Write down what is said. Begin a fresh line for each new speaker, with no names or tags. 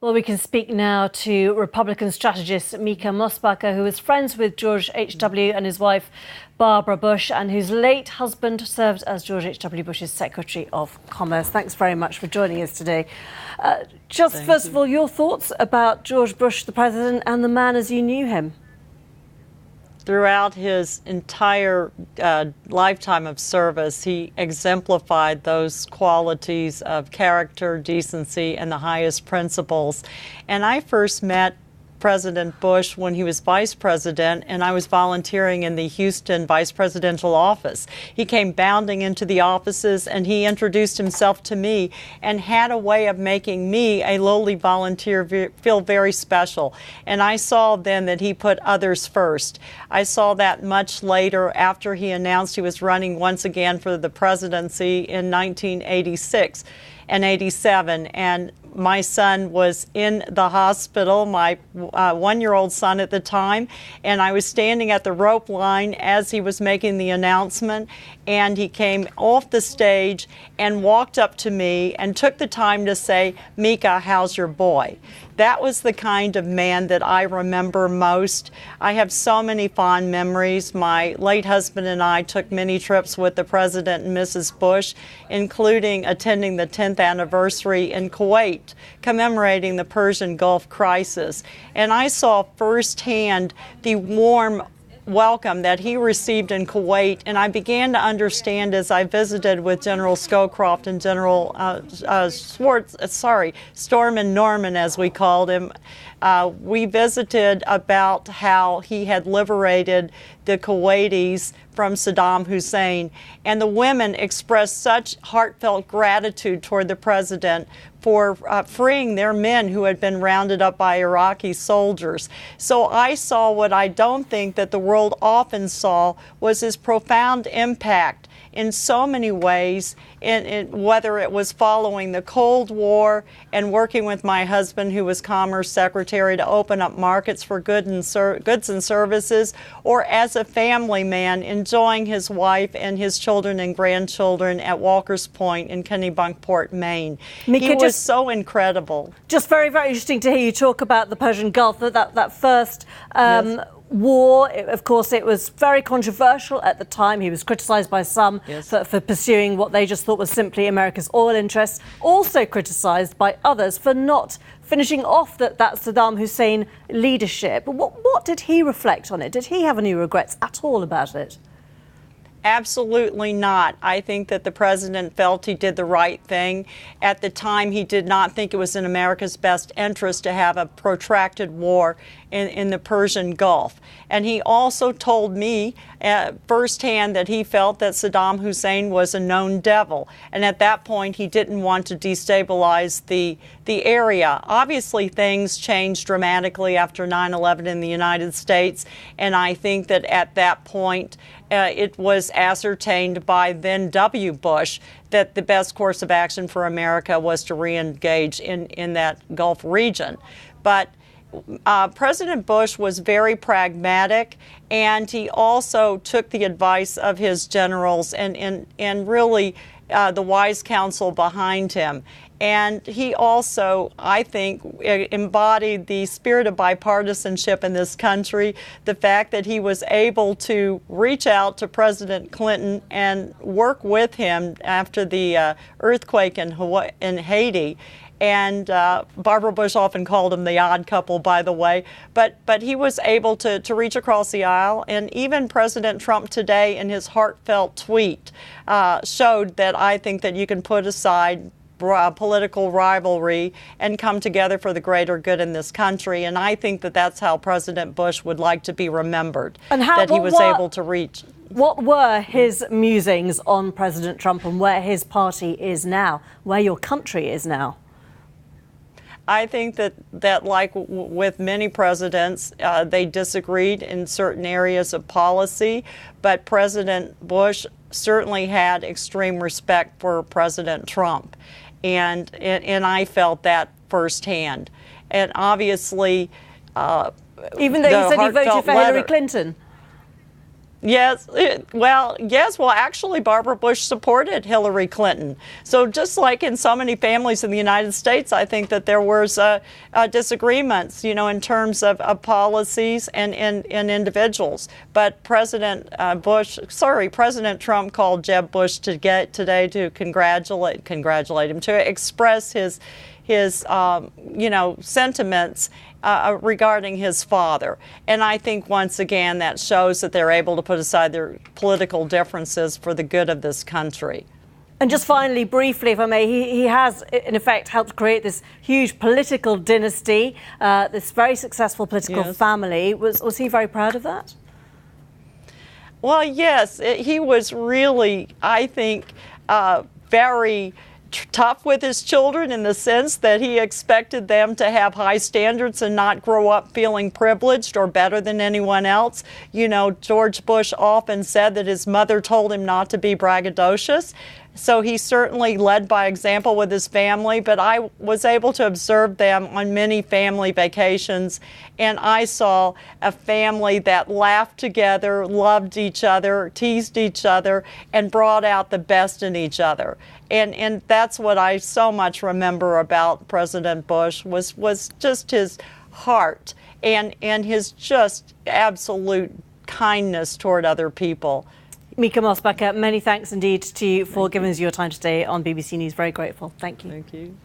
Well, we can speak now to Republican strategist Mica Mosbacher, who was friends with George H.W. and his wife, Barbara Bush, and whose late husband served as George H.W. Bush's Secretary of Commerce. Thanks very much for joining us today. First of all, your thoughts about George Bush, the president, and the man as you knew him?
Throughout his entire lifetime of service, he exemplified those qualities of character, decency, and the highest principles. And I first met President Bush when he was vice president, and I was volunteering in the Houston vice presidential office. He came bounding into the offices and he introduced himself to me and had a way of making me, a lowly volunteer, feel very special. And I saw then that he put others first. I saw that much later after he announced he was running once again for the presidency in 1986 and 87. And my son was in the hospital, my one-year-old son at the time, and I was standing at the rope line as he was making the announcement, and he came off the stage and walked up to me and took the time to say, "Mica, how's your boy?" That was the kind of man that I remember most. I have so many fond memories. My late husband and I took many trips with the President and Mrs. Bush, including attending the 10th anniversary in Kuwait, commemorating the Persian Gulf crisis. And I saw firsthand the warm welcome that he received in Kuwait, and I began to understand as I visited with General Scowcroft and General Stormin Norman, as we called him. We visited about how he had liberated the Kuwaitis from Saddam Hussein, and the women expressed such heartfelt gratitude toward the president for freeing their men who had been rounded up by Iraqi soldiers. So I saw what I don't think that the world often saw was his profound impact in so many ways, whether it was following the Cold War and working with my husband, who was Commerce Secretary, to open up markets for goods and services, or as a family man enjoying his wife and his children and grandchildren at Walker's Point in Kennebunkport, Maine.
Mica,
he was so incredible.
Just very, very interesting to hear you talk about the Persian Gulf, that first yes. War. Of course, it was very controversial at the time. He was criticised by some yes. for pursuing what they just thought was simply America's oil interests, also criticised by others for not finishing off that Saddam Hussein leadership. What did he reflect on it? Did he have any regrets at all about it?
Absolutely not. I think that the president felt he did the right thing. At the time, he did not think it was in America's best interest to have a protracted war in the Persian Gulf. And he also told me firsthand that he felt that Saddam Hussein was a known devil. And at that point, he didn't want to destabilize the area. Obviously, things changed dramatically after 9/11 in the United States. And I think that at that point, it was ascertained by then W. Bush that the best course of action for America was to re-engage in that Gulf region. But President Bush was very pragmatic, and he also took the advice of his generals and really the wise counsel behind him. And he also, I think, embodied the spirit of bipartisanship in this country, the fact that he was able to reach out to President Clinton and work with him after the earthquake in Haiti. And Barbara Bush often called him the odd couple, by the way. But he was able to reach across the aisle. And even President Trump today, in his heartfelt tweet, showed that I think that you can put aside political rivalry and come together for the greater good in this country. And I think that that's how President Bush would like to be remembered, that he was able to reach.
What were his musings on President Trump and where his party is now, where your country is now?
I think that like with many presidents, they disagreed in certain areas of policy, but President Bush certainly had extreme respect for President Trump, and I felt that firsthand. And obviously,
even though you said he voted for Hillary Clinton.
Yes, well, actually, Barbara Bush supported Hillary Clinton. So just like in so many families in the United States, I think that there was disagreements, in terms of policies and individuals. But President Trump called Jeb Bush today to congratulate him, to express his sentiments regarding his father. And I think, once again, that shows that they're able to put aside their political differences for the good of this country.
And just finally, briefly, if I may, he has, in effect, helped create this huge political dynasty, this very successful political family. Was he very proud of that?
Well, yes. He was really, I think, very tough with his children, in the sense that he expected them to have high standards and not grow up feeling privileged or better than anyone else. George Bush often said that his mother told him not to be braggadocious. So he certainly led by example with his family, but I was able to observe them on many family vacations, and I saw a family that laughed together, loved each other, teased each other, and brought out the best in each other. And that's what I so much remember about President Bush was just his heart and his just absolute kindness toward other people.
Mica Mosbacher, many thanks indeed to you for giving us your time today on BBC News. Very grateful. Thank you.
Thank you.